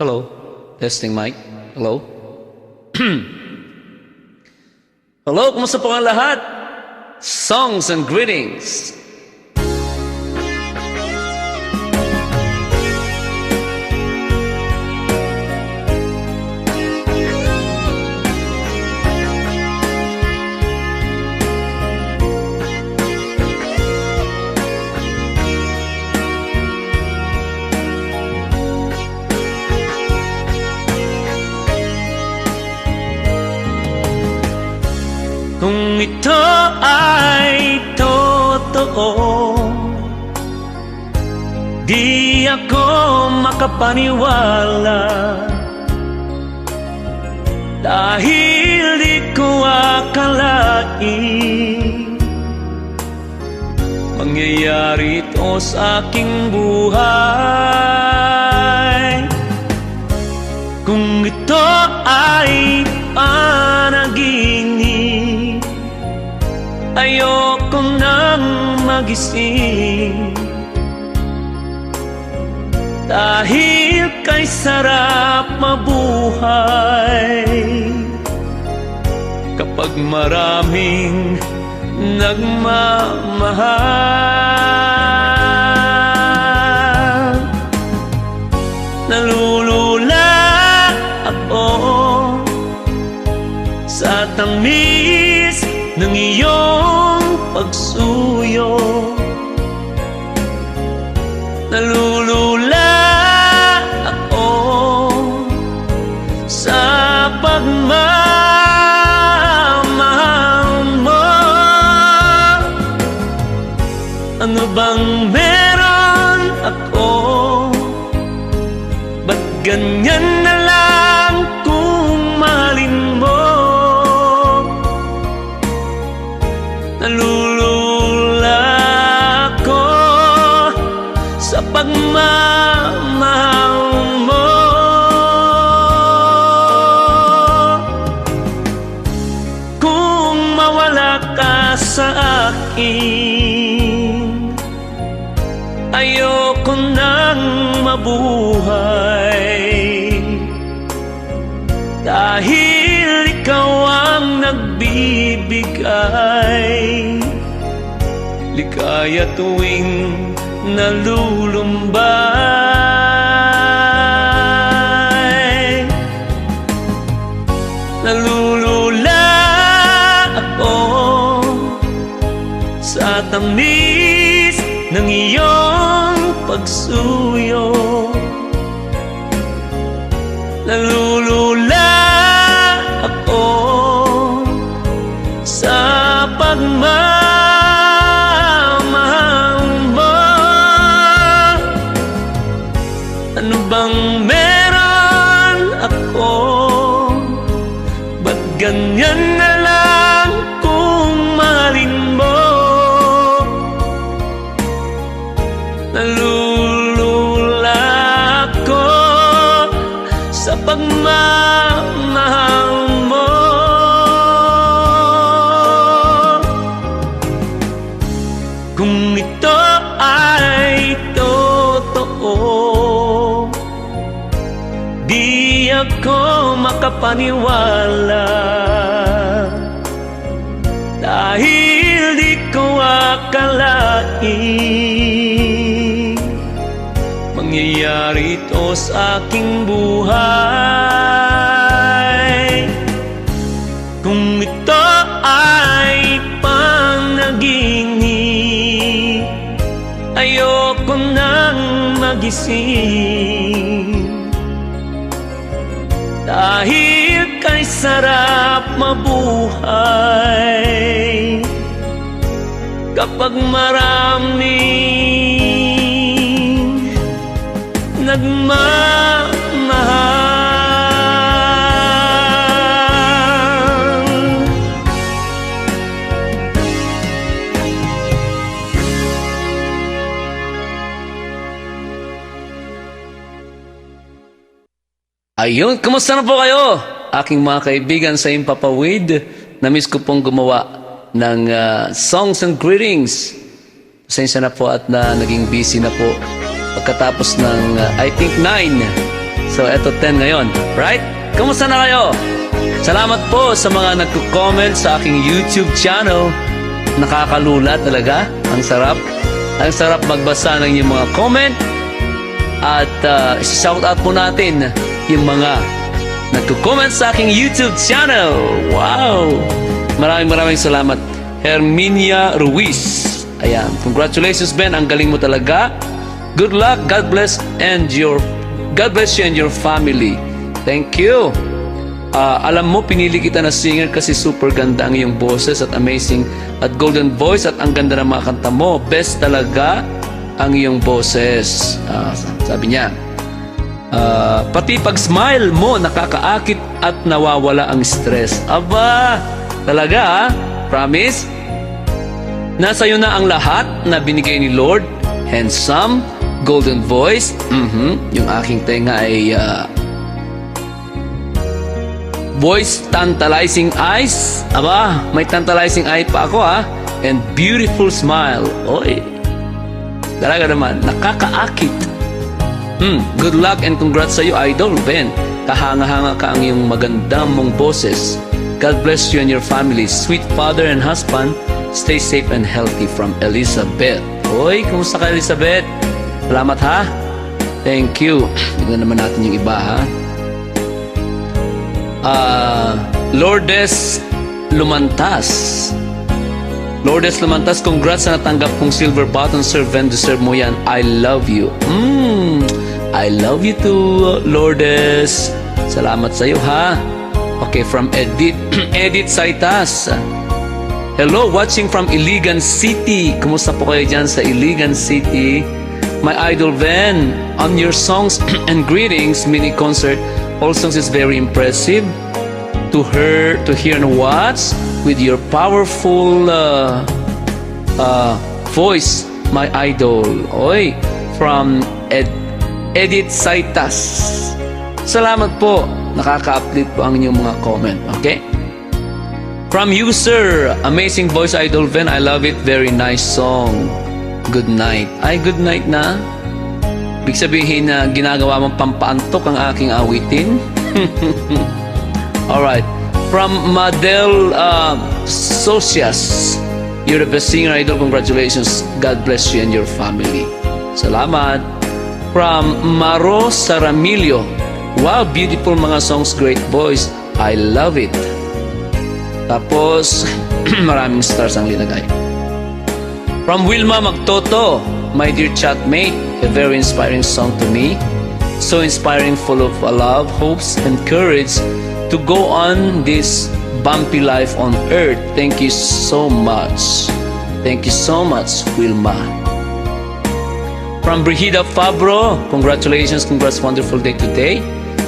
Hello. Testing mic. Hello. Hello, kumusta po ang lahat? Songs and greetings. Kung ito ay totoo, di ako makapaniwala, dahil di ko akalain mangyayari ito sa aking buhay. Kung ito ay panaginip, ayoko nang magising, dahil kay sarap mabuhay kapag maraming nagmamahal. Nalulula ako sa tamis ng iyong pagsuyo. Nalulula ako sa pagmamahal mo. Ano bang meron ako? Ba't ganyan na lang kung mahalin mo? Nalulula ako sa pagmamahal mo. Kung mawala ka sa akin, ayoko nang mabuhay, dahil ikaw ang nagbibigay ligaya tuwing nalulumbay. Nalulula ako sa tamis ng iyong pagsuyo. Nalulula ako sa pagmamahal mo. Ano bang meron ako? Ba't ganyan na lang kung mahalin mo? Nalulula ako sa pagmamahal mo. Kung ito ay totoo, di ako makapaniwala, dahil di ko akalain mangyayari ito sa aking buhay. Kung ito ay panaginip, ayoko nang magising, dahil kay sarap mabuhay kapag maraming nagmamahal. Ayun, kumusta na po kayo? Aking mga kaibigan sa Impapawid, na-miss ko pong gumawa ng songs and greetings. Pasensya na po at naging busy na po. Pagkatapos ng I think 9 So, eto 10 ngayon. Right? Kumusta na kayo? Salamat po sa mga nagko-comment sa aking YouTube channel. Nakakalula talaga. Ang sarap. Ang sarap magbasa ng yung mga comment. At isa-shout out po natin yung mga nagko-comment sa aking YouTube channel. Wow! Maraming salamat. Herminia Ruiz. Ayan. Congratulations, Ben. Ang galing mo talaga. Good luck. God bless you and your family. Thank you. Alam mo, pinili kita na singer kasi super ganda ang iyong boses at amazing at golden voice at ang ganda ng mga kanta mo. Best talaga ang iyong boses. Sabi niya, pati pag-smile mo, nakakaakit at nawawala ang stress. Aba, talaga Promise? Nasa iyo na ang lahat na binigay ni Lord. Handsome, golden voice. Yung aking tenga ay voice, tantalizing eyes. Aba, may tantalizing eye pa ako and beautiful smile. Oy, talaga naman, nakakaakit. Good luck and congrats sa iyo, Idol Ben. Kahanga-hanga ka ang iyong magandang mong boses. God bless you and your family. Sweet father and husband, stay safe and healthy from Elizabeth. Oy, kumusta ka, Elizabeth? Salamat ha. Thank you. Tignan naman natin yung iba Lourdes Lumantas. Lourdes Lumantas, congrats sa natanggap kong silver button, Sir Ben. Deserve mo yan. I love you. I love you too, Lourdes. Salamat sa iyo ha. Okay, from Edith Saitas. Hello, watching from Iligan City. Kumusta po kayo dyan sa Iligan City? My idol Ben, on your songs and greetings mini concert, all songs is very impressive to hear and watch with your powerful voice, my idol. Oy, from Edith Saitas. Salamat po. Nakaka-uplift po ang inyong mga comment. Okay? From user, amazing voice, Idol Ben. I love it. Very nice song. Good night. Ay, good night na. Ibig sabihin na ginagawa mong pampaantok ang aking awitin. Alright. From Madel Socias. You're the best singer, Idol. Congratulations. God bless you and your family. Salamat. From Maro Saramilio. Wow, beautiful mga songs, great voice. I love it. Tapos, maraming stars ang linagay. From Wilma Magtoto, my dear chatmate, a very inspiring song to me. So inspiring, full of love, hopes, and courage to go on this bumpy life on earth. Thank you so much. Thank you so much, Wilma. From Brigida Fabro, congratulations, congrats, wonderful day today.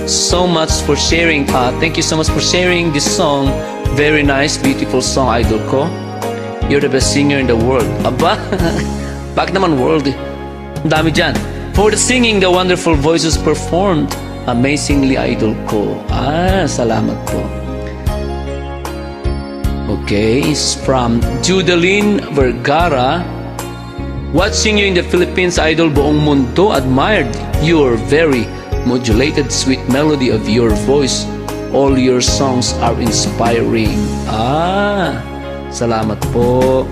So much for sharing. Thank you so much for sharing this song. Very nice, beautiful song, idol ko. You're the best singer in the world. Aba, bakit naman world? Ang dami dyan. For the singing, the wonderful voices performed amazingly, idol ko. Salamat po. Okay, it's from Judeline Vergara. Watching you in the Philippines, idol, buong mundo admired your very modulated sweet melody of your voice. All your songs are inspiring. Salamat po.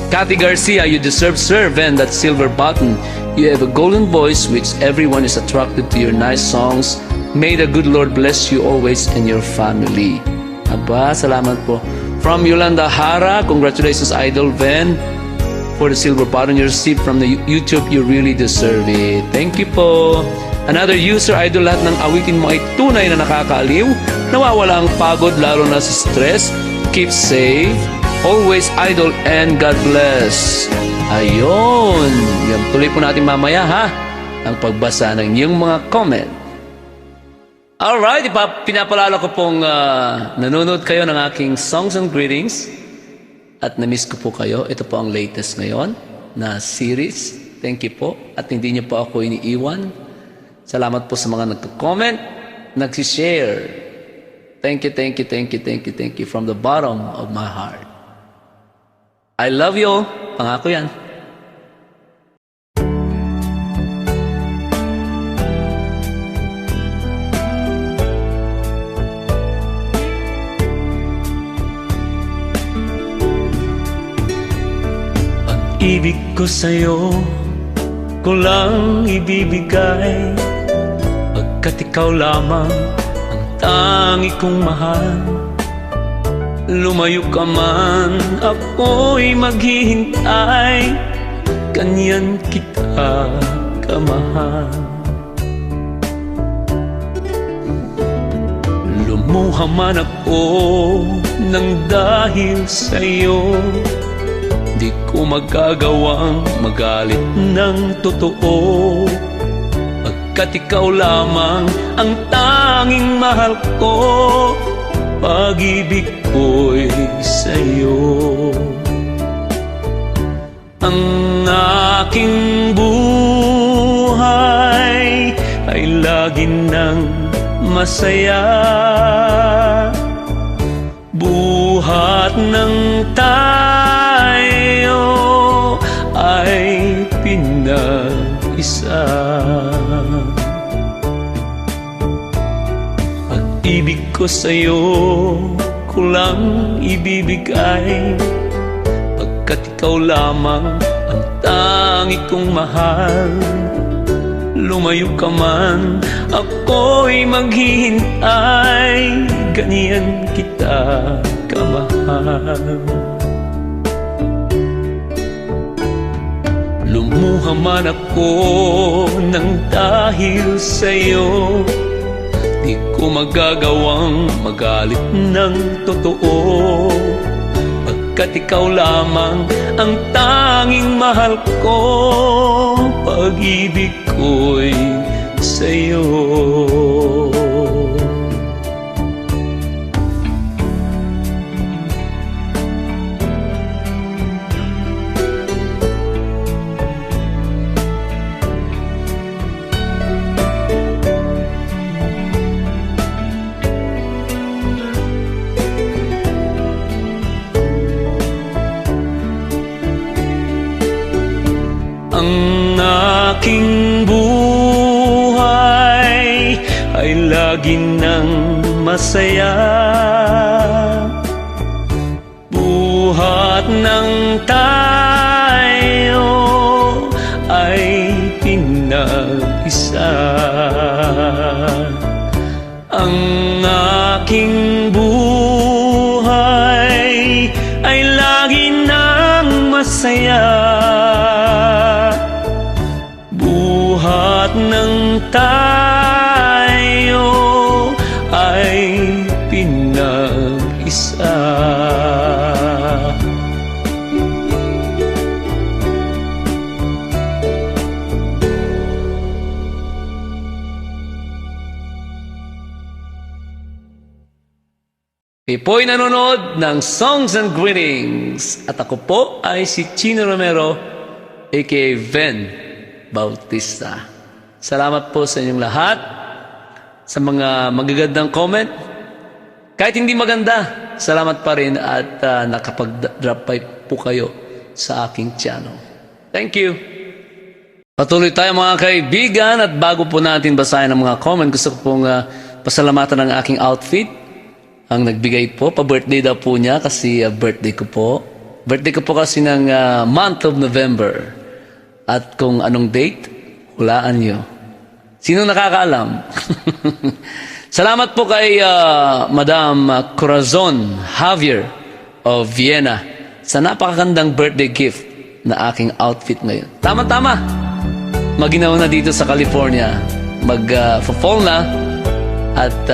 Cathy Garcia, you deserve, Sir Ben, that silver button. You have a golden voice which everyone is attracted to your nice songs. May the good Lord bless you always and your family. Aba, salamat po. From Yolanda Hara, congratulations, Idol Ben, for the silver button you received from the YouTube. You really deserve it. Thank you po. Another user, Idol, lahat ng awitin mo ay tunay na nakakaaliw. Nawawala ang pagod, lalo na sa stress. Keep safe. Always, Idol, and God bless. Ayun. Yan, tuloy po natin mamaya, ha? Ang pagbasa ng iyong mga comment. Alright, pinapalala ko pong nanonood kayo ng aking songs and greetings. At na-miss ko po kayo. Ito po ang latest ngayon na series. Thank you po. At hindi niyo po ako iniiwan. Salamat po sa mga nagko-comment, nag-share. Thank you from the bottom of my heart. I love you all. Pangako yan. Pag-ibig ko sa'yo ko lang ibibigay, pagkat ikaw lamang ang tangi kong mahal. Lumayo ka man, ako'y maghihintay, ganyan kita kamahal. Lumuha man ako ng dahil sa'yo, di ko magagawang magalit ng totoo, pagkat ikaw lamang ang tanging mahal ko. Pag-ibig ko'y sa'yo. Ang aking buhay ay lagi nang masaya, buhat ng tayo ay pinag-isa. Pag-ibig ko sa'yo ko lang ibibigay, pagkat ikaw lamang ang tangi kong mahal. Lumayo ka man, ako'y maghihintay, ganyan kita kamahal. Lumuha man ako ng dahil sa'yo, di ko magagawang magalit ng totoo, pagkat ikaw lamang ang tanging mahal ko. Pag-ibig ko'y sa'yo. Ang aking buhay ay lagi nang masaya, buhat ng tayo ay pinag-isa. Ang aking buhay ay lagi nang masaya, buhat ng tayo ay pinag-isa. Ipo'y nanonood ng Songs and Greetings, at ako po ay si Chino Romero, aka Ven Bautista. Salamat po sa inyong lahat, sa mga magagandang comment. Kahit hindi maganda, salamat pa rin at nakapag-drop by po kayo sa aking channel. Thank you. Patuloy tayo mga kaibigan, at bago po natin basahin ang mga comment, gusto ko pong pasalamatan ang aking outfit. Ang nagbigay po, pa-birthday daw po niya kasi birthday ko po. Birthday ko po kasi ng month of November. At kung anong date, hulaan nyo. Sino nakakaalam? Salamat po kay Madam Corazon Javier of Vienna sa napakagandang birthday gift na aking outfit ngayon. Tama-tama. Maginaw na dito sa California. Mag-fall na. At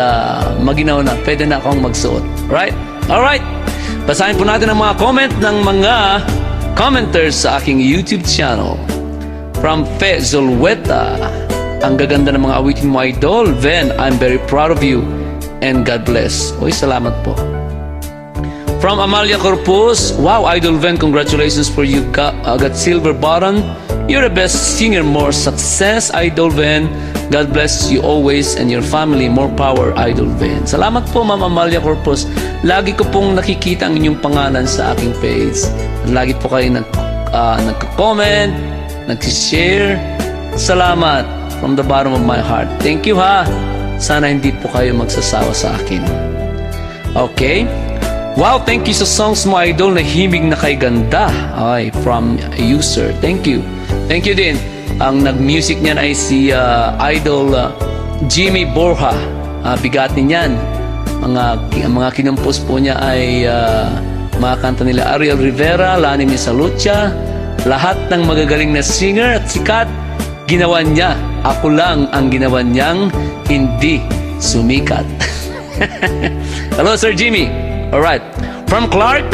maginaw na, pwede na akong magsuot. Right? Alright. Basahin po natin ang mga comment ng mga commenters sa aking YouTube channel. From Fe Zolweta, ang gaganda ng mga awitin mo, Idol. Ven, I'm very proud of you and God bless. Oy, salamat po. From Amalia Corpus, wow, Idol Ven, congratulations for you. Got silver button. You're the best singer. More success, Idol Ven. God bless you always and your family. More power, Idol Ven. Salamat po, Ma'am Amalia Corpus. Lagi ko pong nakikita ang inyong pangalan sa aking page. Lagi po kayo nagko-comment, nag-share. Salamat from the bottom of my heart. Thank you, ha. Sana hindi po kayo magsasawa sa akin. Okay. Wow, thank you sa songs mo, idol, na himig na kay ganda. Ay, from user. Thank you. Thank you din. Ang nag-music niyan ay si idol Jimmy Borja. Bigatin niyan. Mga kinumpos po niya ay mga kanta nila Ariel Rivera, Lani Misalucha. Lahat ng magagaling na singer at sikat, ginawa niya. Ako lang ang ginawa niyang hindi sumikat. Hello, Sir Jimmy. Alright. From Clark,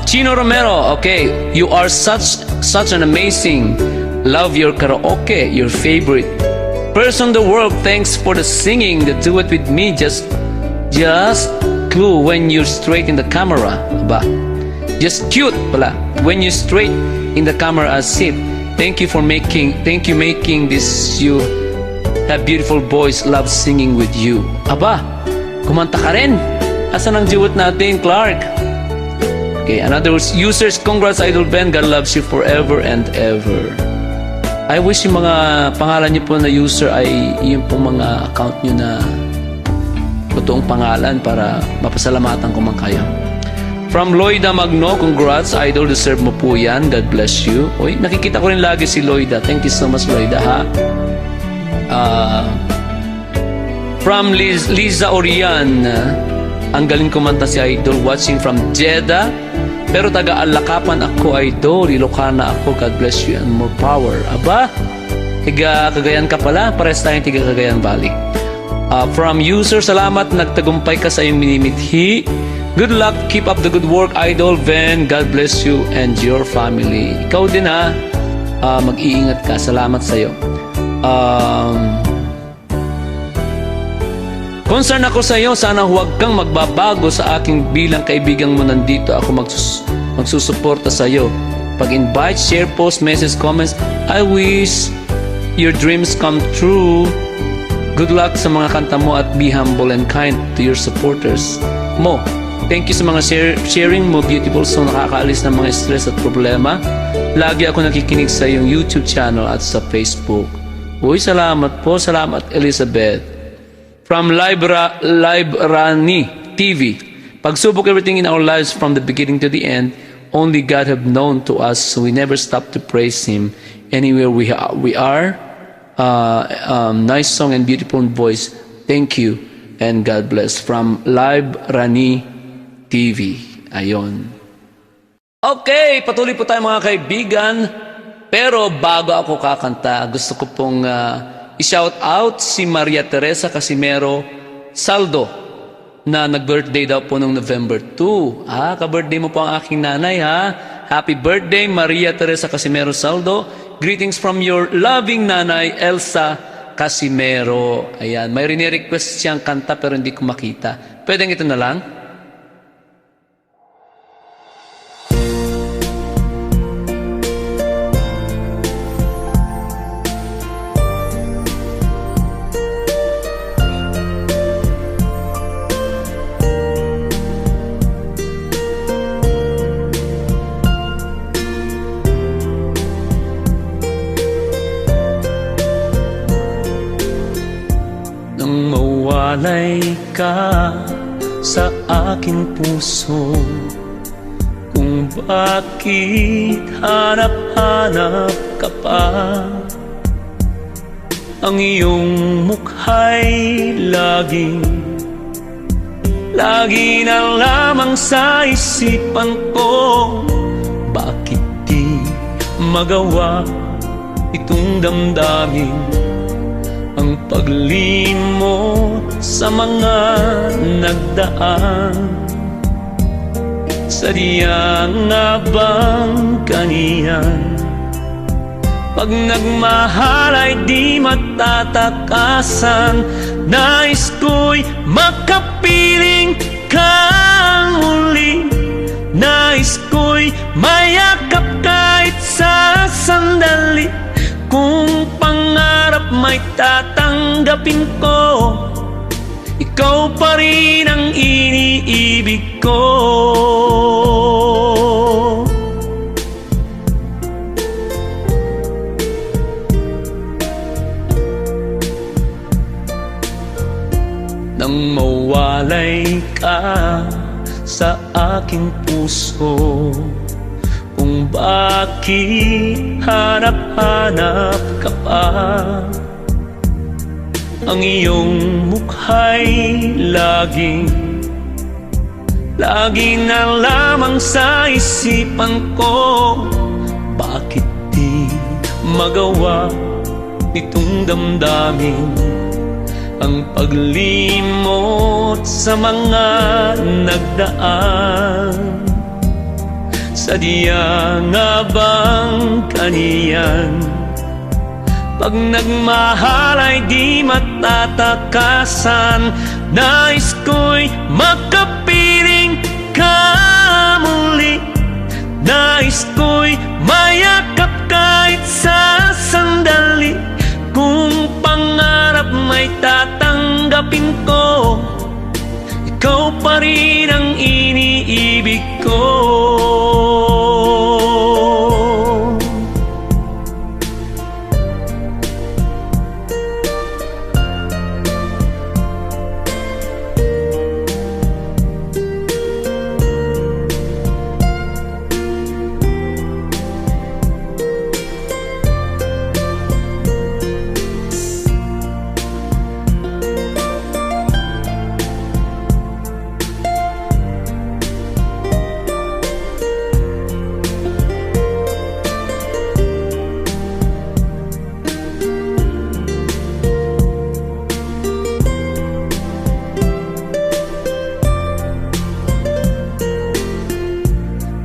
Chino Romero. Okay, you are such an amazing. Love your karaoke, your favorite person in the world. Thanks for the singing, the duet with me. Just clue when you're straight in the camera. Ba? Just cute pala. When you straight in the camera as if. Thank you making this. You have beautiful voice. Love singing with you. Aba, kumanta ka rin. Asan ang duet natin, Clark? Okay, another users, congrats Idol Ben. God loves you forever and ever. I wish yung mga pangalan niyo po na user ay yung po mga account niyo na totoong pangalan para mapasalamatan ko man kayo. From Loida Magno, congrats Idol, deserve mo po yan. God bless you. Uy, nakikita ko rin lagi si Loida. Thank you so much, Loida, ha? From Liza Orian, ang galing kumanta si Idol, watching from Jeddah. Pero taga-Alakapan ako, Idol. Ilocana ako. God bless you and more power. Aba, tiga Cagayan ka pala. Pares tayong tiga Cagayan Valley. From user, salamat. Nagtagumpay ka sa iyong minimithi. Good luck. Keep up the good work, Idol Ben. God bless you and your family. Ikaw din, ha. Mag-iingat ka. Salamat sa iyo. Concern ako sa iyo, sana huwag kang magbabago sa aking bilang kaibigan mo. Nandito ako magsusuporta sa iyo. Pag-invite, share, post, message, comments. I wish your dreams come true. Good luck sa mga kanta mo at be humble and kind to your supporters mo. Thank you sa mga sharing mo, beautiful song, nakakaalis ng mga stress at problema. Lagi ako nakikinig sa iyong YouTube channel at sa Facebook. Uy, salamat po. Salamat, Elizabeth. From Live Rani TV. Pagsubok, everything in our lives from the beginning to the end, only God have known to us, so we never stop to praise Him anywhere we are. Nice song and beautiful voice. Thank you and God bless. From Live Rani TV. Ayon. Okay, patuloy po tayo mga kaibigan. Pero bago ako kakanta, gusto ko pong i-shout out si Maria Teresa Casimero Saldo na nag-birthday daw po noong November 2. Ka-birthday mo po ang aking nanay, ha? Happy birthday, Maria Teresa Casimero Saldo. Greetings from your loving nanay, Elsa Casimero. Ayan, may rini-request siyang kanta pero hindi ko makita. Pwedeng ito na lang? Mawalay ka sa aking puso, kung bakit hanap-hanap ka pa. Ang iyong mukha'y lagi na lamang sa isipan ko. Bakit di magawa itong damdamin ang paglim mo sa mga nagdaan? Sadya nga bang kaniyan? Pag nagmahal ay di matatakasan. Nais ko'y makapiling kang muli. Nais ko'y mayakap kahit sa sandali. Kung pangarap may tatanggapin ko, ikaw pa rin ang iniibig ko. nang mawalay ka sa aking puso. Kung bakit hanap-hanap ka pa, ang iyong mukha'y lagi na lamang sa isipan ko. Bakit di magawa nitong damdamin ang paglimot sa mga nagdaan? Sadya nga bang kaniyan? Pag nagmahal ay di matatakasan. Nais ko'y makapiling ka muli. Nais ko'y mayakap kahit sa sandali. Kung pangarap may tatanggapin ko, ikaw pa rin ang iniibig ko.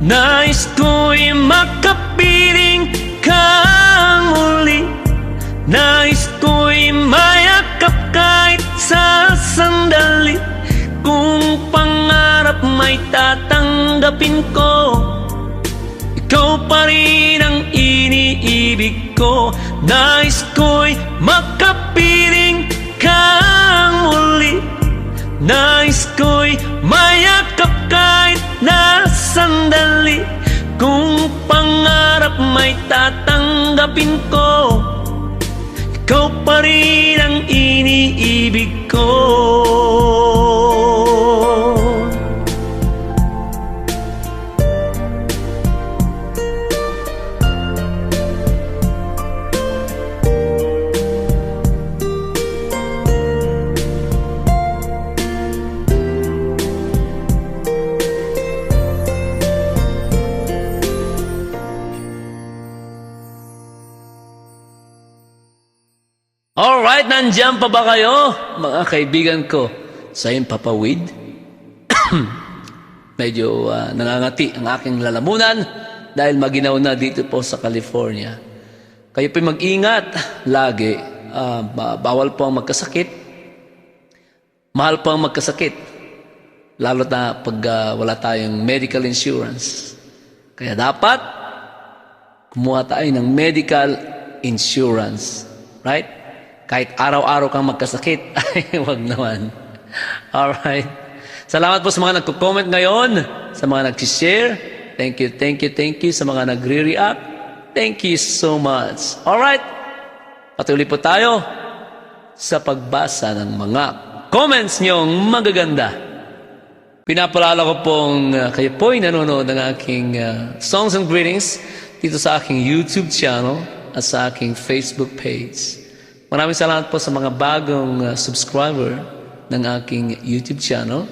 Nais ko'y makapiling ka muli. Nais ko'y mayakap kahit sa sandali. Kung pangarap may tatanggapin ko, ikaw pa rin ang iniibig ko. Nais ko'y makapiling ka muli. Nais ko'y mayakap kahit na sandali. Kung pangarap may tatanggapin ko, ikaw pa rin ang iniibig ko. Alright, nandiyan pa ba kayo, mga kaibigan ko? Sa Papawid, medyo nangangati ang aking lalamunan dahil maginaw na dito po sa California. Kayo po mag-ingat lagi. Bawal po ang magkasakit. Mahal po ang magkasakit. Lalo na pag wala tayong medical insurance. Kaya dapat kumuha tayo ng medical insurance. Right? Kahit araw-araw kang magkasakit, ay wag naman. Alright. Salamat po sa mga nagko-comment ngayon, sa mga nag-share. Thank you sa mga nagre-react. Thank you so much. Alright. Patuloy po tayo sa pagbasa ng mga comments niyong magaganda. Pinapalala ko pong kayo po'y nanonood ng aking songs and greetings dito sa aking YouTube channel at sa aking Facebook page. Maraming salamat po sa mga bagong subscriber ng aking YouTube channel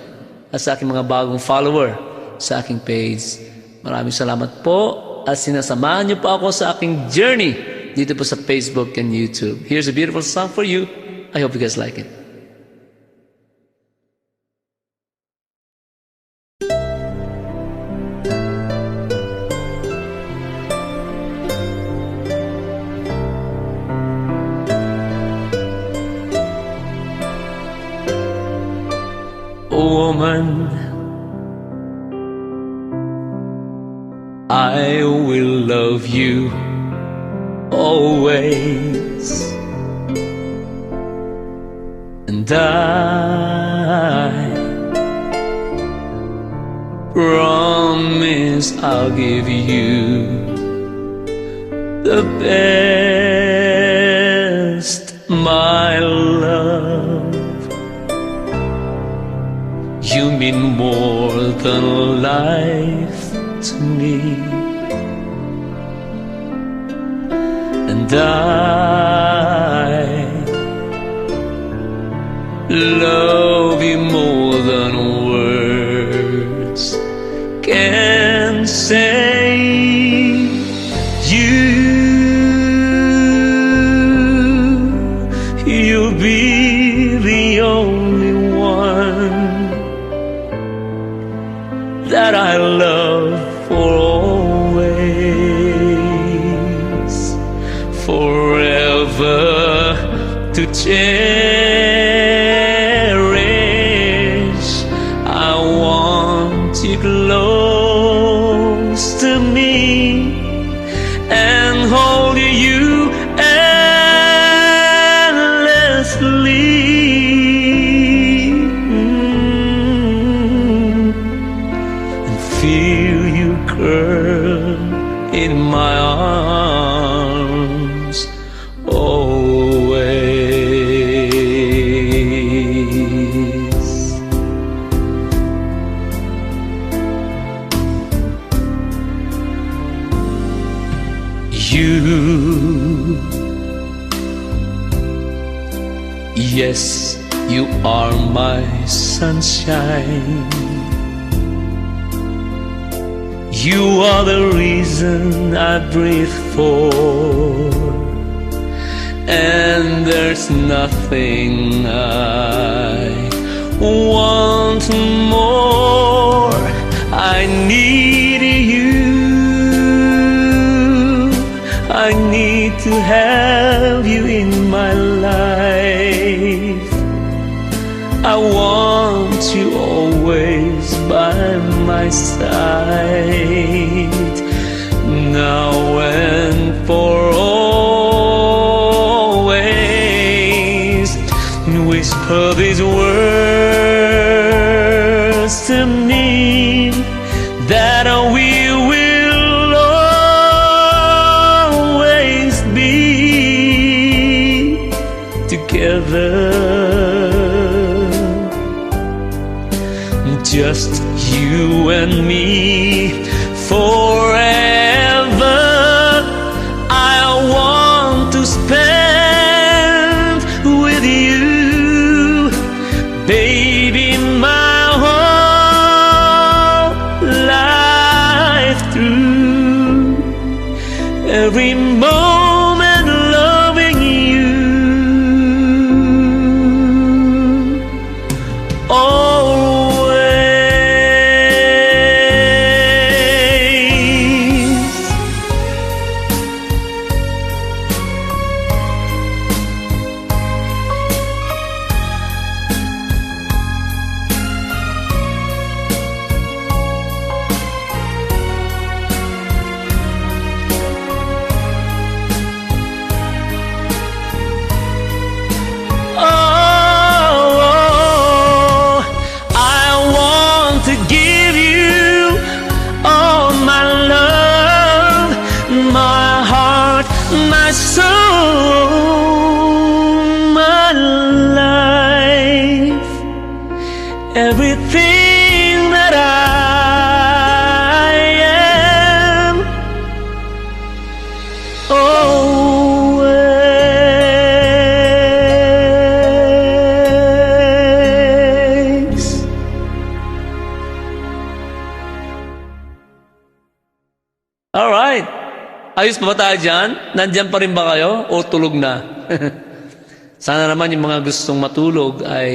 at sa aking mga bagong follower sa aking page. Maraming salamat po at sinasamahan niyo po ako sa aking journey dito po sa Facebook and YouTube. Here's a beautiful song for you. I hope you guys like it. Woman, I will love you always, and I promise I'll give you the best, my love. You mean more than life to me, and I love you more than words can say. You'll be the only one that I love for always, forever to cherish. I want you close to me and hold you endlessly, and feel you curl in my arms always. Yes, you are my sunshine. You are the reason I breathe for, and there's nothing I want more. I need you. I need to have you in my life. I want you always by my side, now and for always. Whisper these words to me, that we will always be together. Just you and me forever. I want to spend with you, baby, my whole life through. Every moment loving you. My soul, my life, everything that I am, always. All right. Ayos pa ba tayo dyan? Nandyan pa rin ba kayo? O tulog na? Sana naman yung mga gustong matulog ay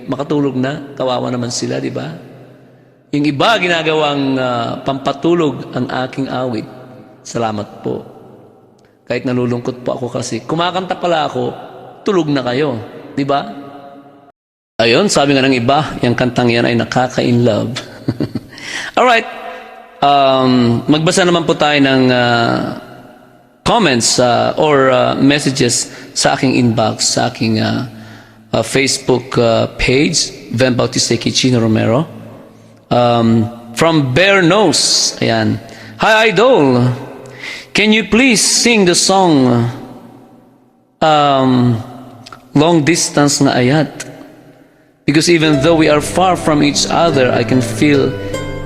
makatulog na. Kawawa naman sila, di ba? Yung iba ginagawang pampatulog ang aking awit. Salamat po. Kahit nalulungkot po ako kasi kumakanta pala ako, tulog na kayo. Di ba? Ayun, sabi nga ng iba, yung kantang yan ay nakaka-in-love. Alright. Magbasa naman po tayo ng comments or messages sa aking inbox, sa aking Facebook page, Van Bautista Kicino Romero. From Bear Nose, ayan. Hi Idol, can you please sing the song Long Distance na Ayat? Because even though we are far from each other, I can feel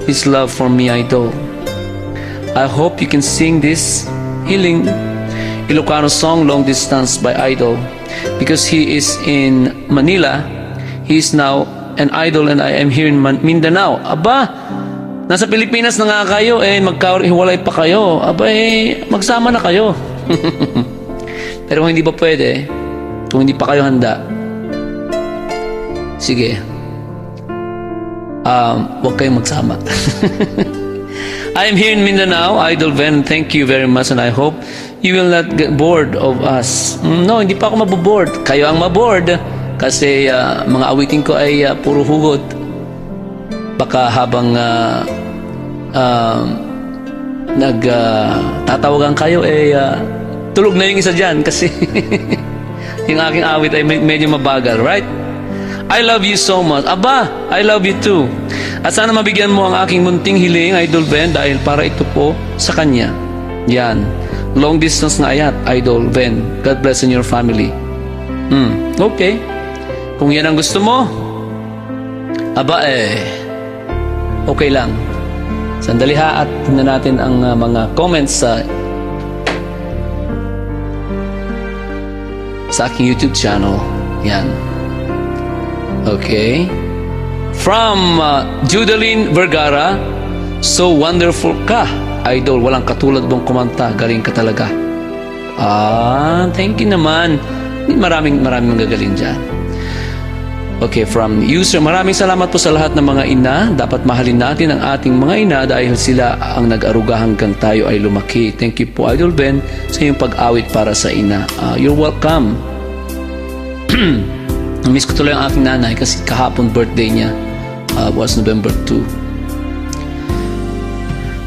His love for me, Idol. I hope you can sing this healing Ilocano song, Long Distance by Idol. Because he is in Manila, he is now an idol and I am here in Mindanao. Aba, nasa Pilipinas na nga kayo, magkahiwalay pa kayo. Aba, magsama na kayo. Pero kung hindi pa pwede, kung hindi pa kayo handa, sige, huwag kayong magsama. I am here in Mindanao, Idol Ben. Thank you very much and I hope you will not get bored of us. No, hindi pa ako maboboard. Kayo ang maboard. Kasi mga awitin ko ay puro hugot. Baka habang nagtatawagan kayo, tulog na yung isa dyan. Kasi yung aking awit ay medyo mabagal, right? I love you so much. Aba, I love you too. At sana mabigyan mo ang aking munting hiling, Idol Ben, dahil para ito po sa kanya. Yan. Long distance na ayat, Idol Ben. God bless in your family. Okay. Kung yan ang gusto mo, aba okay lang. Sandali ha at tingnan natin ang mga comments sa aking YouTube channel. Yan. Okay. From Judeline Vergara, so wonderful ka, Idol. Walang katulad mong kumanta. Galing ka talaga. Thank you naman. Maraming gagaling dyan. Okay, from user, maraming salamat po sa lahat ng mga ina. Dapat mahalin natin ang ating mga ina dahil sila ang nag-aruga hanggang tayo ay lumaki. Thank you po, Idol Ben, sa iyong pag-awit para sa ina. You're welcome. Miss ko tuloy ang aking nanay kasi kahapon birthday niya was November 2.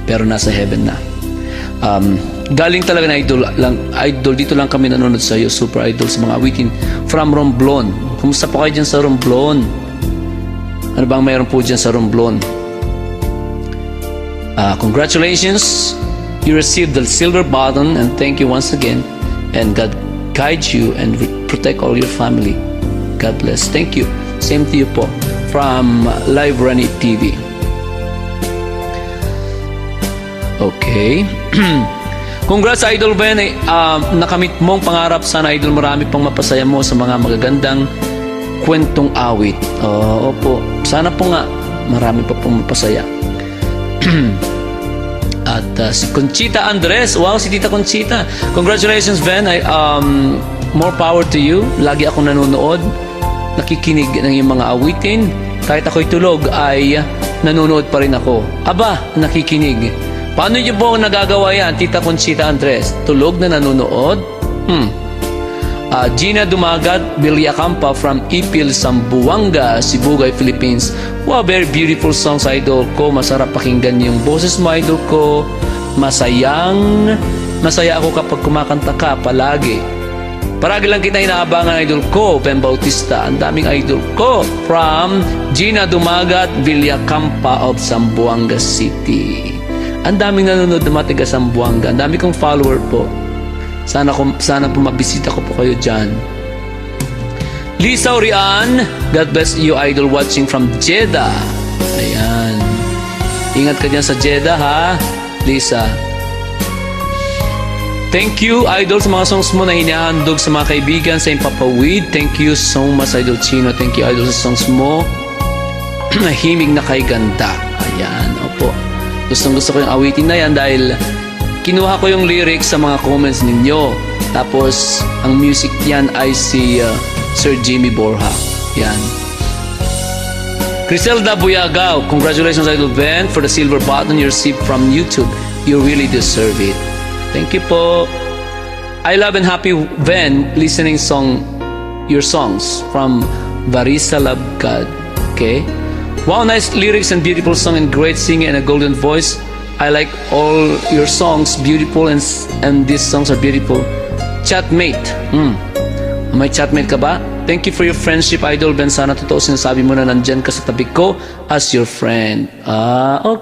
Pero nasa heaven na. Galing talaga na idol dito lang kami nanonood sa iyo, Super Idol, sa mga awitin from Romblon. Kumusta po kayo dyan sa Romblon? Ano bang mayroon po dyan sa Romblon? Congratulations, you received the silver button and thank you once again, and God guide you and protect all your family. God bless. Thank you. Same to you po from Live Runny TV. Okay. Congrats, Idol Ben. Nakamit mong pangarap. Sana, Idol, marami pang mapasaya mo sa mga magagandang kwentong awit. Opo. Sana po nga marami pa pong mapasaya. At si Conchita Andres. Wow, si Tita Conchita. Congratulations, Ben. More power to you. Lagi akong nanonood, nakikinig ng iyong mga awitin. Kahit ako'y tulog ay nanonood pa rin ako. Aba, nakikinig. Paano niyo po nagagawa yan, Tita Conchita Andres? Tulog na nanonood? Gina Dumagat Villacampa from Ipil, Zamboanga, Sibugay, Philippines. Wow, very beautiful songs, Idol ko. Masarap pakinggan yung boses mo, Idol ko. Masaya ako kapag kumakanta ka palagi. Paragi lang kita inaabangan, Idol ko, Ben Bautista. Ang daming idol ko. From Gina Dumagat Villacampa of Zamboanga City. Ang daming nanonood na matiga Zamboanga. Ang dami kong follower po. Sana po mabisita ko po kayo dyan. Lisa Orian, God bless you, Idol, watching from Jeddah. Ayan. Ingat ka dyan sa Jeddah, ha, Lisa. Thank you, Idol, sa mga songs mo na hinahandog sa mga kaibigan sa Impapawid. Thank you so much, Idol Chino. Thank you, Idol, sa songs mo. Himig na kay ganda. Ayan, opo. Gustong-gusto ko yung awitin na yan dahil kinuha ko yung lyrics sa mga comments ninyo. Tapos, ang music yan ay si Sir Jimmy Borja. Yan. Criselda Buyagaw, congratulations, Idol Ben, for the silver button you received from YouTube. You really deserve it. Thank you po. I love and happy Ben listening your songs from Barisa Love God. Okay? Wow, nice lyrics and beautiful song and great singing and a golden voice. I like all your songs, beautiful, and these songs are beautiful. Chatmate. May chatmate ka ba? Thank you for your friendship, Idol Ben. Sana totoo sinasabi mo na nandyan ka sa tabi ko as your friend.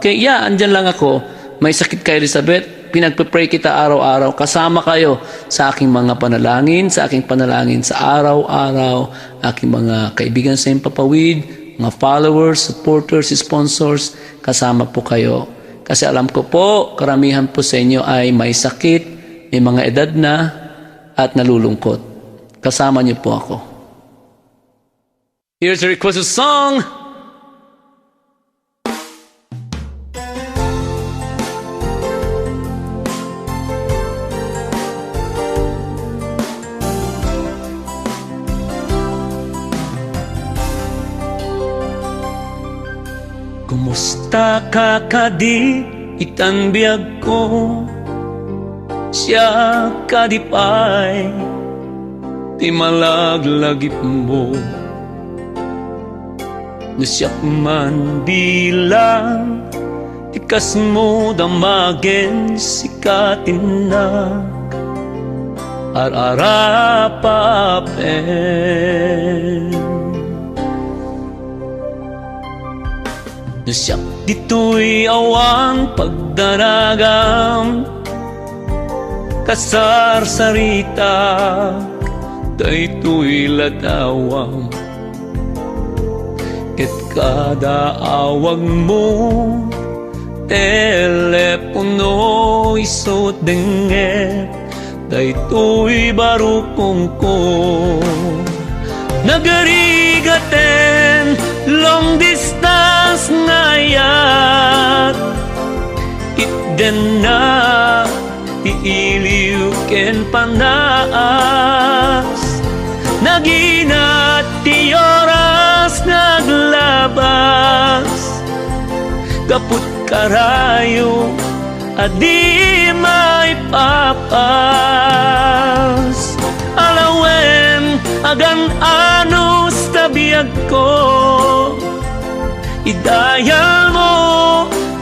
Okay. Yeah, andyan lang ako. May sakit ka, Elizabeth. pinagpe-pray kita araw-araw. Kasama kayo sa aking mga panalangin, sa aking panalangin sa araw-araw, aking mga kaibigan sa Himpapawid, mga followers, supporters, sponsors, kasama po kayo. Kasi alam ko po, karamihan po sa inyo ay may sakit, may mga edad na, at nalulungkot. Kasama niyo po ako. Here's a requested song. Kumusta ka kadi itanbiag ko siya kadipay ti malaglagip mo nasyak man bilang tikas mo damagen sikatinag ararapapen nasyak dito'y awan pagdaragam kasar sarita dayto'y ladawam ket kada awag mo telepono isot denget dayto'y barukong ko nagarigaten long distance ngayat itden na tiiliw ken panaas naginat ti oras naglabas kaput karayo adi may papas alawen agan anus tabiyag ko idayal mo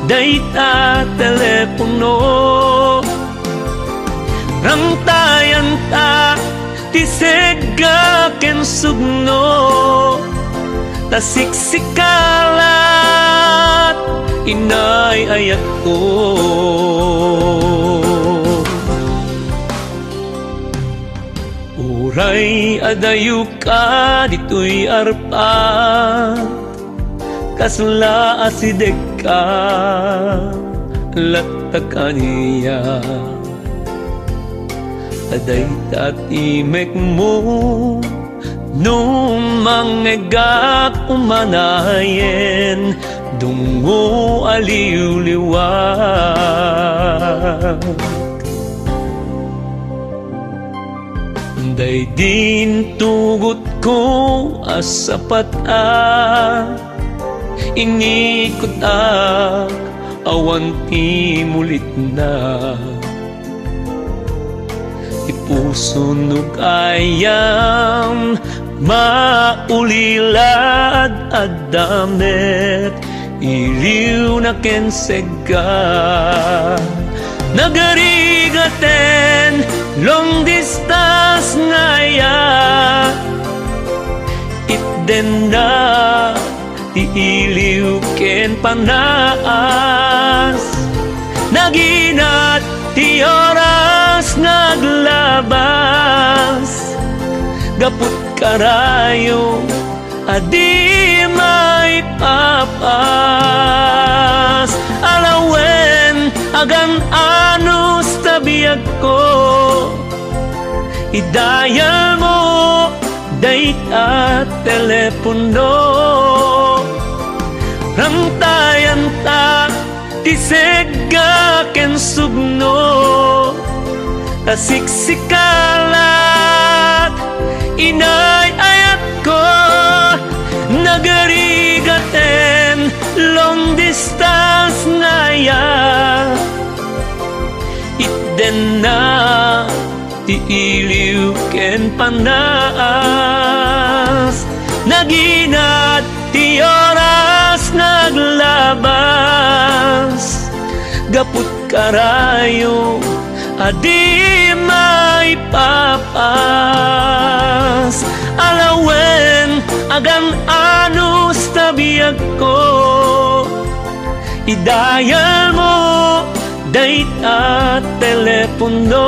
dayta telepono rangtayan ta tisega ken sugno tasiksikalat inay ayat ko uray adayu ka dito'y arpat kasla asidek ka latakaniya aday tatimek mo nung mangegak umanayen dungo aliw-liwag day din tugot ko asapat ingikot awan ti mulit na ipusunog ayam maulilad adamet iliw na kensega nagarigaten long distance ngaya itden na tiiliw ken panaas naginat ti oras naglabas gaput karayo adi may papas alawen agan anus tabiyag ko idayal mo dayta telepono rangtayan ta tisega ken sugno tasiksikalat inay ayat ko nagarigaten long distance ngaya itden na tiiliw ken panaas naginat ti oras naglabas gaput karayo adi may papas alawen agan anus tabiyag ko idayal mo day late at telepono.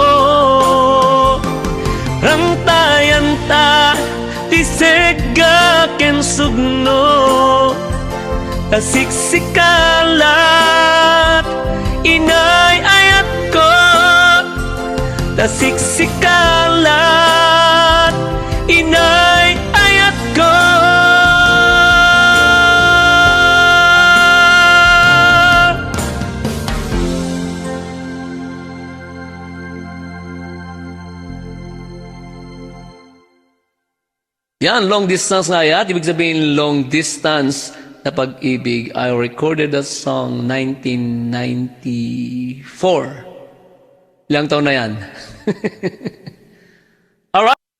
Rang tayan ta tisega ken sugno, tasiksikalat inay ayat ko, tasiksikalat inay ayat ko. Yan, long distance nga yan. Ibig sabihin, long distance na pag-ibig. I recorded that song 1994. Ilang taon na yan?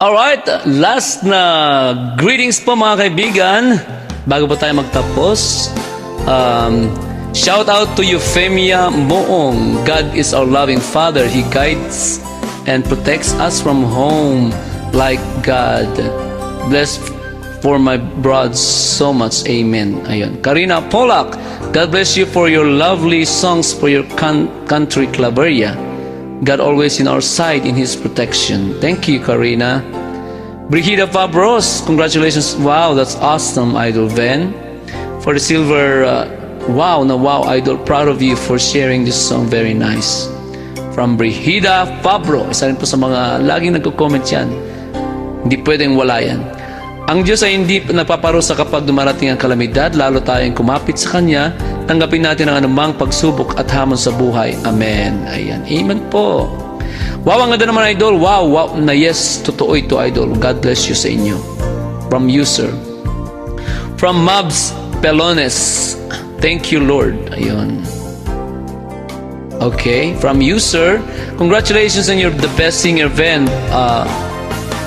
Alright. Last na greetings po mga kaibigan. Bago po tayo magtapos. Shout out to Euphemia Moong. God is our loving Father. He guides and protects us from home like God. Bless for my brothers so much. Amen. Ayun. Karina Polak, God bless you for your lovely songs for your country Claveria. God always in our side in His protection. Thank you, Karina. Brigida Fabros, congratulations. Wow, that's awesome, Idol Ven. For the silver, wow, Idol. Proud of you for sharing this song. Very nice. From Brigida Fabro. Isa rin po sa mga laging nagko-comment yan. Hindi pwedeng wala yan. Ang Diyos ay hindi nagpaparusa kapag dumarating ang kalamidad, lalo tayong kumapit sa Kanya, tanggapin natin ang anumang pagsubok at hamon sa buhay. Amen. Ayan. Amen po. Wow, ang ganda naman, Idol. Wow. Na yes, totoo ito, Idol. God bless you sa inyo. From you, sir. From Mabs Pelones. Thank you, Lord. Ayun. Okay. From you, sir. Congratulations on the best singer, Ven.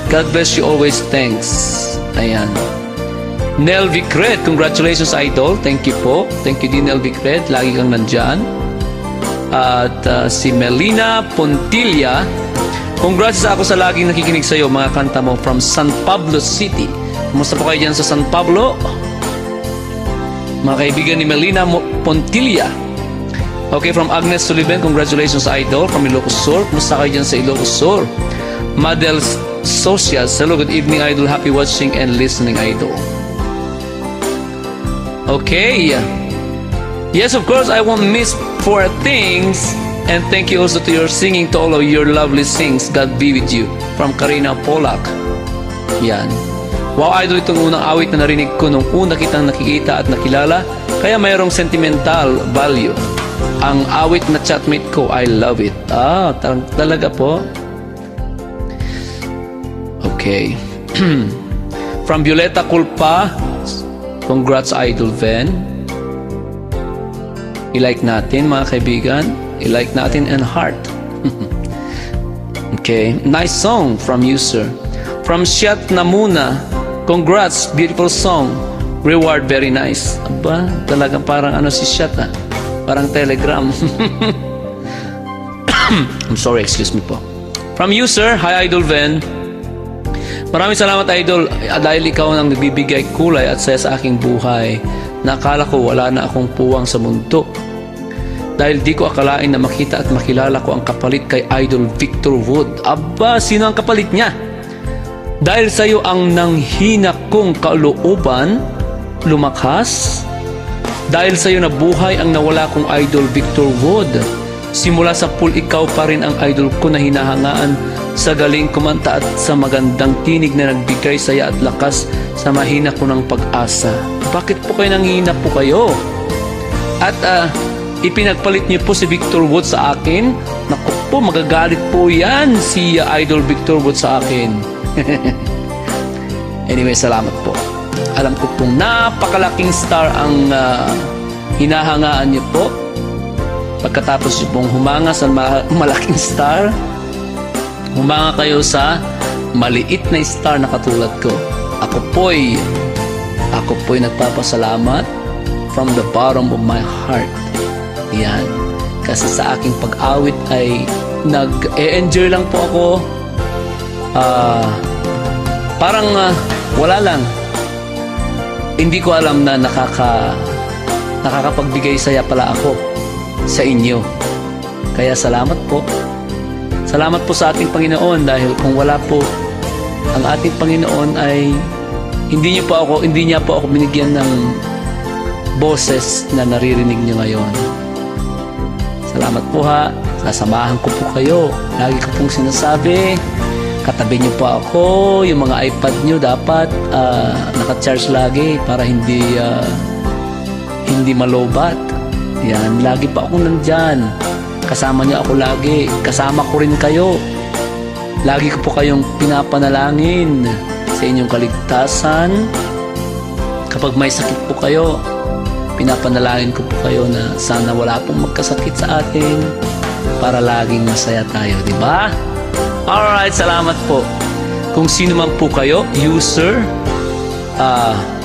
God bless you always. Thanks. Ayan. Nel Vicred, congratulations, Idol. Thank you po. Thank you din, Nel Vicred. Lagi kang nandyan. At si Melina Pontilla, congrats ako sa laging nakikinig sa iyo, mga kanta mo from San Pablo City. Kumusta po kayo dyan sa San Pablo? Mga kaibigan ni Melina Pontilla. Okay, from Agnes Sullivan, congratulations, Idol. From Ilocos Sur, kumusta kayo dyan sa Ilocos Sur? Models Socials, hello, good evening, Idol. Happy watching and listening, Idol. Okay. Yes, of course, I won't miss for things. And thank you also to your singing, to all of your lovely sings. God be with you. From Karina Polak. Yan. Wow, Idol, itong unang awit na narinig ko nung una kitang nakikita at nakilala. Kaya mayroong sentimental value. Ang awit na chatmate ko, I love it. Talaga po. Okay. From Violeta Culpa, congrats, Idol Ven. I-like natin, mga kaibigan. I-like natin and heart. Okay. Nice song from you, sir. From Shiat Namuna, congrats, beautiful song. Reward, very nice. Aba, talagang parang si Shiat, parang Telegram. I'm sorry, excuse me po. From you, sir. Hi, Idol Ven. Maraming salamat, Idol, dahil ikaw nang nagbibigay kulay at saya sa aking buhay. Nakala ko wala na akong puwang sa mundo. Dahil di ko akalain na makita at makilala ko ang kapalit kay Idol Victor Wood. Aba, sino ang kapalit niya? Dahil sa iyo ang nanghina kong kalooban lumakas. Dahil sa iyo nabuhay ang nawala kong Idol Victor Wood. Simula sa pool, ikaw pa rin ang idol ko na hinahangaan sa galing kumanta at sa magandang tinig na nagbigay saya at lakas sa mahina ko ng pag-asa. Bakit po kayo nanghina po kayo? At ipinagpalit niyo po si Victor Wood sa akin? Naku po, magagalit po yan si Idol Victor Wood sa akin. Anyway, salamat po. Alam ko pong napakalaking star ang hinahangaan niyo po. Pagkatapos niyo pong humanga sa malaking star, humanga kayo sa maliit na star na katulad ko. Ako po'y nagpapasalamat from the bottom of my heart. Yan. Kasi sa aking pag-awit ay nag-enjoy lang po ako. Parang wala lang. Hindi ko alam na nakakapagbigay saya pala ako sa inyo. Kaya salamat po. Salamat po sa ating Panginoon, dahil kung wala po ang ating Panginoon ay hindi niya po ako binigyan ng boses na naririnig niyo ngayon. Salamat po ha. Sasamahan ko po kayo. Lagi ko pong sinasabi, katabi niyo po ako. Yung mga iPad niyo dapat naka-charge lagi para hindi malobat. Yan, lagi pa ako nandyan. Kasama niyo ako lagi. Kasama ko rin kayo. Lagi ko po kayong pinapanalangin sa inyong kaligtasan. Kapag may sakit po kayo, pinapanalangin ko po kayo na sana wala pong magkasakit sa atin para laging masaya tayo, di ba? Alright, salamat po. Kung sino man po kayo, user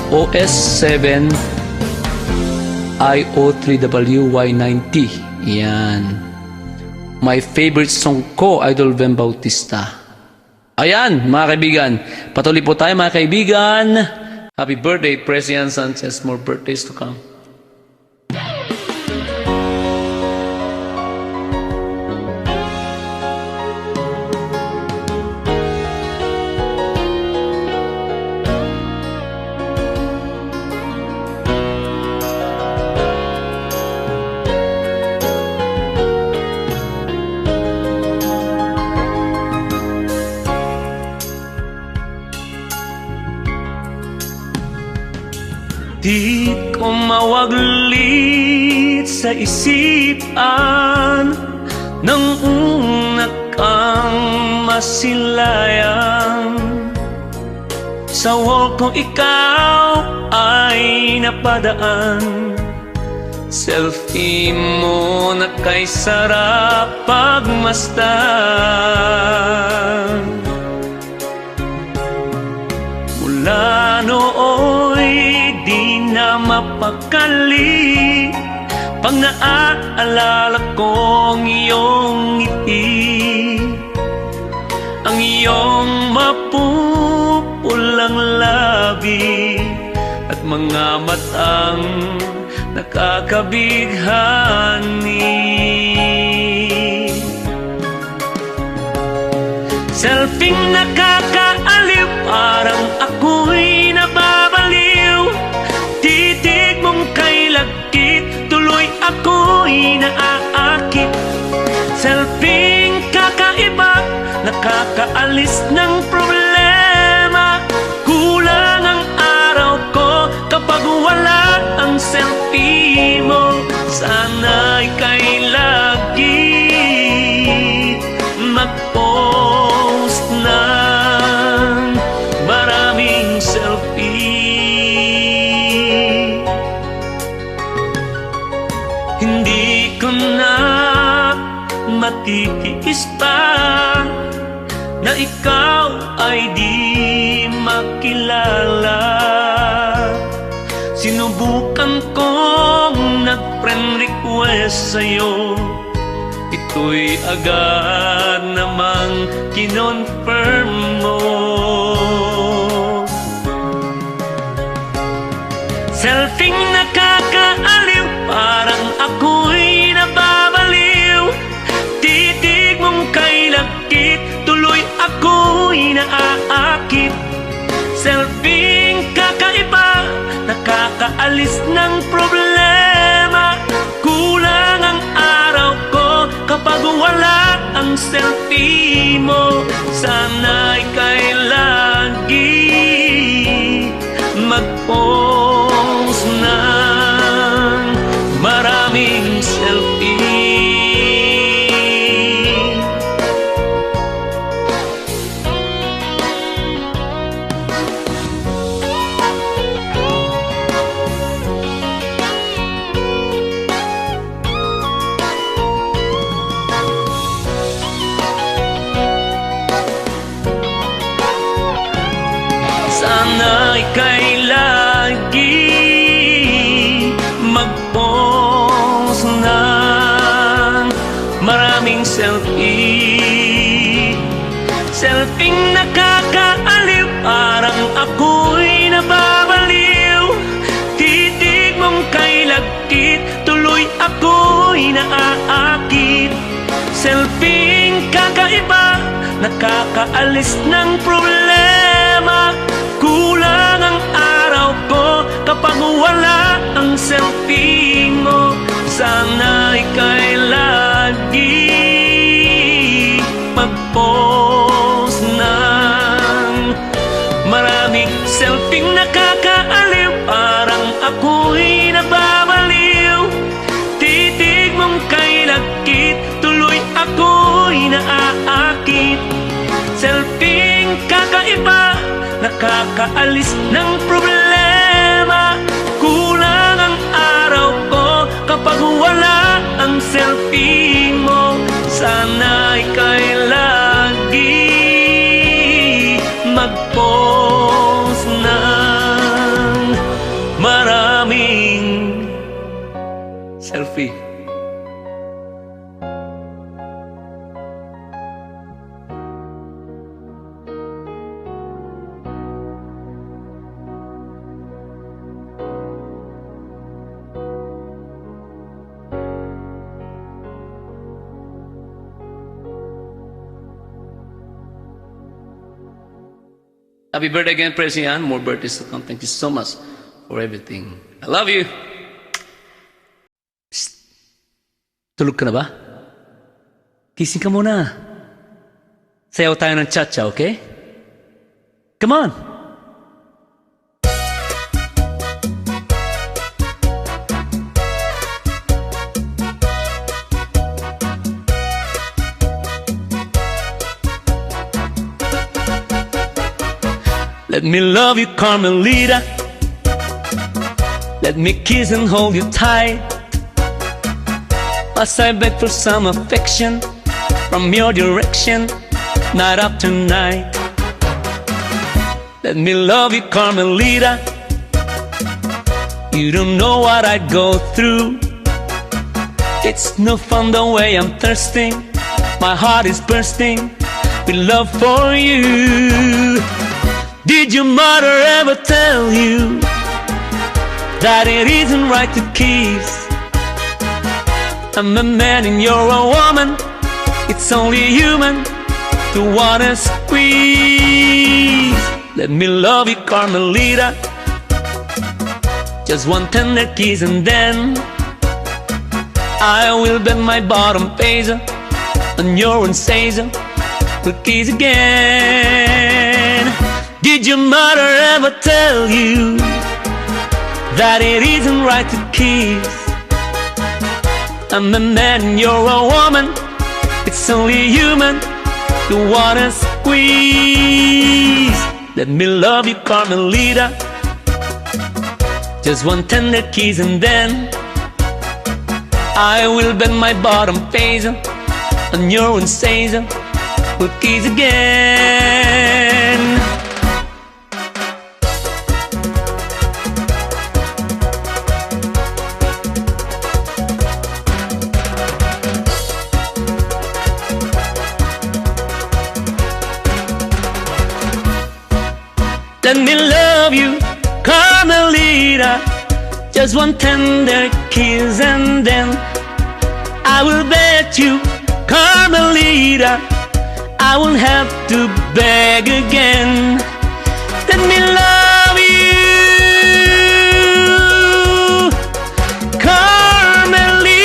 OS7 IO3WY90. Yan. My favorite song ko, Idol Ben Bautista. Ayan, mga kaibigan. Patuloy po tayo, mga kaibigan. Happy birthday, President Sanchez. More birthdays to come. Di ko mawaglit sa isipan nang una kang masilayan. Sa wall ko ikaw ay napadaan. Selfie mo na kay sarap pagmasdan. Mula nooy di na mapakali pag naaalala ko ang iyong ngiti, ang iyong mapupulang labi at mga matang nakakabighani. Selfie nakakaaliw, parang ako'y nababaliw. Titig mong kay lagkit, tuloy ako'y naaakit. Selfie kakaiba, nakakaalis ng problema. Kulang ang araw ko kapag wala ang selfie mo. Sana'y kay lagi mag-post ng maraming selfie. Hindi ko na matitiis pa na ikaw ay di makilala. Sinubukan kong nag-friend request sa'yo, ito'y agad namang kinonfirm mo. Selfie nakakaaliw, parang ako'y nababaliw. Titig mong kay lagkit, tuloy ako'y naaakit. Selfie kakaiba, nakakaalis ng problema. Kulang ang araw ko kapag wala ang selfie mo. Sana'y kay lagi mag-post ng maraming selfie. Sana'y kay lagi mag-post nakakaalis ng problema. Kulang ang araw ko kapag wala ang selfie mo. Sana ika'y lagi mag-post ng maraming selfie nakakaaliw. Parang ako'y nababaliw. Titig mong kay lagkit, tuloy ako'y naaakit. Selfie kakaiba, nakakaalis ng problema. Kulang ang araw ko kapag wala ang selfie mo. Sana ika'y lagi mag-post ng maraming selfie. Happy birthday again, Presian. More birthdays to come. Thank you so much for everything. I love you. Psst. Tulog ka na ba? Kissing ka muna. Sayaw tayo ng cha-cha, okay? Come on! Let me love you, Carmelita. Let me kiss and hold you tight, as I beg for some affection from your direction, night after night. Let me love you, Carmelita. You don't know what I go through. It's no fun the way I'm thirsting. My heart is bursting with love for you. Did your mother ever tell you that it isn't right to kiss? I'm a man and you're a woman. It's only human to wanna squeeze. Let me love you, Carmelita. Just one tender kiss and then I will bet my bottom pays on your one says we'll kiss again. Did your mother ever tell you that it isn't right to kiss? I'm a man and you're a woman. It's only human to wanna squeeze. Let me love you, Carmelita. Just one tender kiss and then I will bend my bottom face on your one says we'll kiss again. Let me love you, Carmelita. Just one tender kiss and then I will bet you, Carmelita, I won't have to beg again. Let me love you, Carmelita.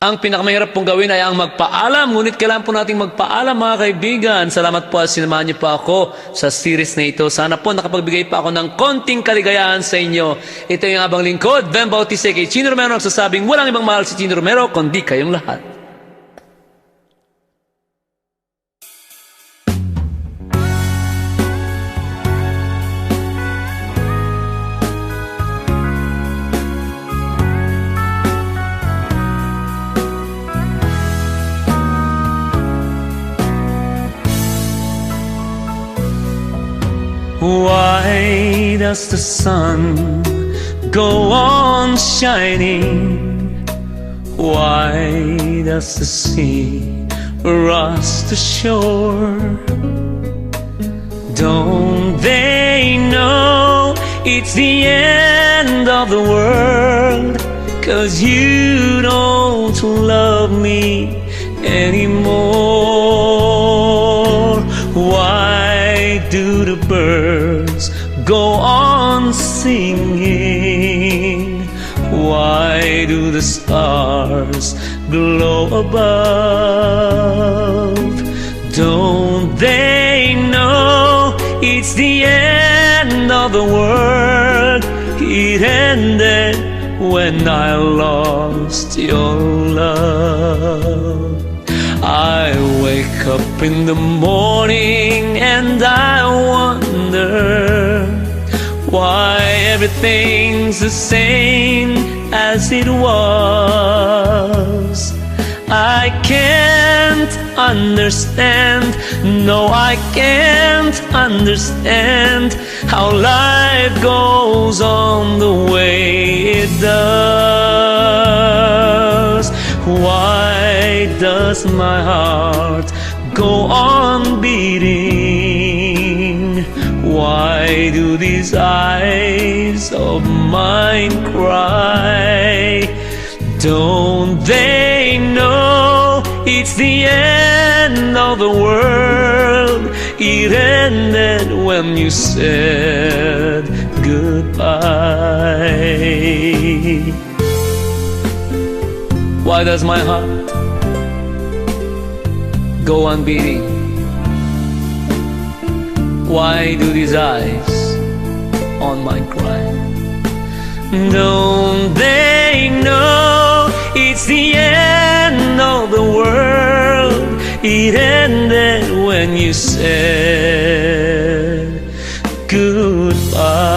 Ang pinakamahirap pong gawin ay ang magpaalam. Ngunit kailangan po nating magpaalam, mga kaibigan. Salamat po at sinamahan niyo po ako sa series na ito. Sana po nakapagbigay pa ako ng konting kaligayahan sa inyo. Ito yung abang lingkod, Ben Bautista kay Chino Romero, nagsasabing walang ibang mahal si Chino Romero kundi kayong lahat. Why does the sun go on shining? Why does the sea rush to shore? Don't they know it's the end of the world, 'cause you don't love me anymore. Why do the birds go on singing? Why do the stars glow above? Don't they know it's the end of the world? It ended when I lost your love. I wake up in the morning and I wonder why everything's the same as it was. I can't understand, no, I can't understand how life goes on the way it does. Why does my heart go on beating? Why do these eyes of mine cry? Don't they know it's the end of the world? It ended when you said goodbye. Why does my heart go on beating? Why do these eyes on mine cry? Don't they know it's the end of the world? It ended when you said goodbye.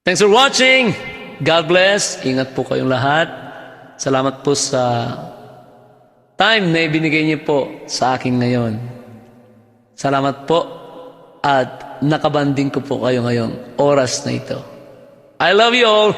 Thanks for watching. God bless. Ingat po kayong lahat. Salamat po sa time na ibinigay niyo po sa akin ngayon. Salamat po at nakabanding ko po kayo ngayong oras na ito. I love you all.